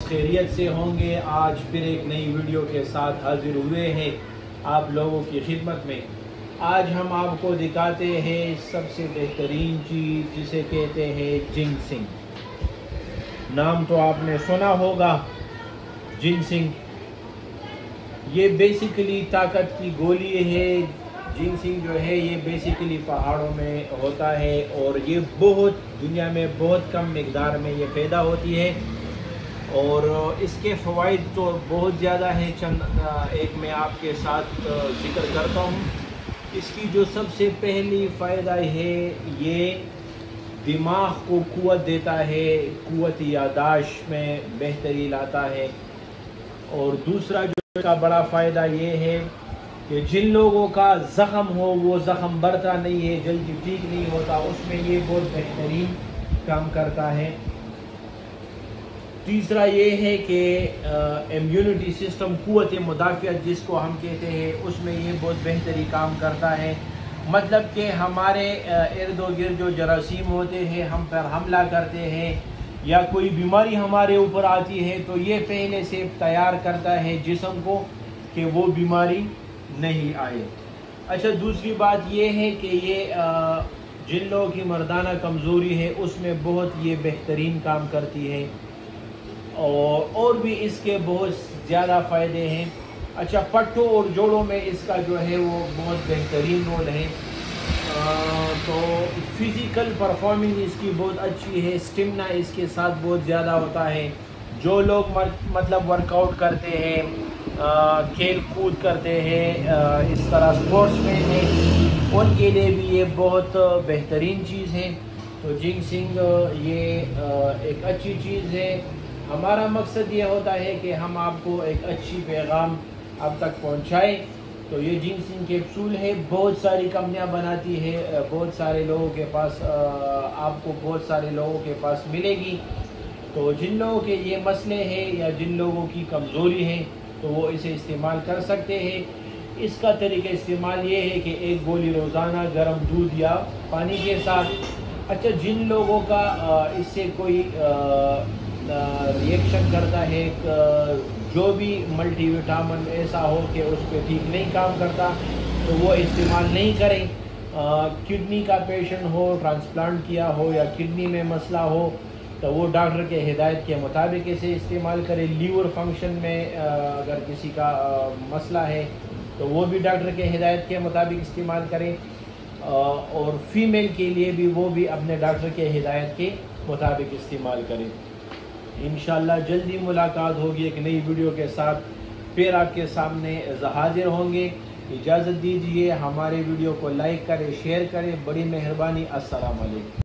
خیریت سے ہوں گے۔ آج پھر ایک نئی ویڈیو کے ساتھ حاضر ہوئے ہیں آپ لوگوں کی خدمت میں۔ آج ہم آپ کو دکھاتے ہیں سب سے بہترین چیز جسے کہتے ہیں جنسنگ۔ نام تو آپ نے سنا ہوگا جنسنگ۔ یہ بیسیکلی طاقت کی گولی ہے۔ جنسنگ جو ہے یہ بیسیکلی پہاڑوں میں ہوتا ہے اور یہ بہت دنیا میں بہت کم مقدار میں یہ پیدا ہوتی ہے اور اس کے فوائد تو بہت زیادہ ہیں۔ ایک میں آپ کے ساتھ ذکر کرتا ہوں۔ اس کی جو سب سے پہلی فائدہ ہے یہ دماغ کو قوت دیتا ہے، قوت یادداشت میں بہتری لاتا ہے۔ اور دوسرا جو اس کا بڑا فائدہ یہ ہے کہ جن لوگوں کا زخم ہو وہ زخم بڑھتا نہیں ہے، جلدی ٹھیک نہیں ہوتا، اس میں یہ بہت بہترین کام کرتا ہے۔ تیسرا یہ ہے کہ امیونٹی سسٹم، قوت مدافعت جس کو ہم کہتے ہیں، اس میں یہ بہت بہتری کام کرتا ہے۔ مطلب کہ ہمارے ارد و گرد جو جراثیم ہوتے ہیں، ہم پر حملہ کرتے ہیں یا کوئی بیماری ہمارے اوپر آتی ہے تو یہ پہلے سے تیار کرتا ہے جسم کو کہ وہ بیماری نہیں آئے۔ اچھا، دوسری بات یہ ہے کہ یہ جن لوگوں کی مردانہ کمزوری ہے اس میں بہت یہ بہترین کام کرتی ہے اور بھی اس کے بہت زیادہ فائدے ہیں۔ اچھا، پٹھوں اور جوڑوں میں اس کا جو ہے وہ بہت بہترین رول ہے۔ تو فزیکل پرفارمنگ اس کی بہت اچھی ہے، اسٹیمنا اس کے ساتھ بہت زیادہ ہوتا ہے۔ جو لوگ مطلب ورک آؤٹ کرتے ہیں، کھیل کود کرتے ہیں، اس طرح سپورٹس مین ہیں، ان کے لیے بھی یہ بہت بہترین چیز ہے۔ تو جنسنگ یہ ایک اچھی چیز ہے۔ ہمارا مقصد یہ ہوتا ہے کہ ہم آپ کو ایک اچھی پیغام اب تک پہنچائیں۔ تو یہ جنسنگ کیپسول ہے، بہت ساری کمپنیاں بناتی ہے، بہت سارے لوگوں کے پاس آپ کو بہت سارے لوگوں کے پاس ملے گی۔ تو جن لوگوں کے یہ مسئلے ہیں یا جن لوگوں کی کمزوری ہے تو وہ اسے استعمال کر سکتے ہیں۔ اس کا طریقہ استعمال یہ ہے کہ ایک گولی روزانہ گرم دودھ یا پانی کے ساتھ۔ اچھا، جن لوگوں کا اس سے کوئی ریئیکشن کرتا ہے، جو بھی ملٹی وٹامن ایسا ہو کہ اس پہ ٹھیک نہیں کام کرتا تو وہ استعمال نہیں کریں۔ کڈنی کا پیشنٹ ہو، ٹرانسپلانٹ کیا ہو یا کڈنی میں مسئلہ ہو تو وہ ڈاکٹر کے ہدایت کے مطابق اسے استعمال کرے۔ لیور فنکشن میں اگر کسی کا مسئلہ ہے تو وہ بھی ڈاکٹر کے ہدایت کے مطابق استعمال کریں، اور فیمیل کے لیے بھی وہ بھی اپنے ڈاکٹر کے ہدایت کے مطابق استعمال کریں۔ انشاءاللہ جلدی ملاقات ہوگی ایک نئی ویڈیو کے ساتھ، پھر آپ کے سامنے حاضر ہوں گے۔ اجازت دیجیے، ہمارے ویڈیو کو لائک کریں، شیئر کریں، بڑی مہربانی۔ السلام علیکم۔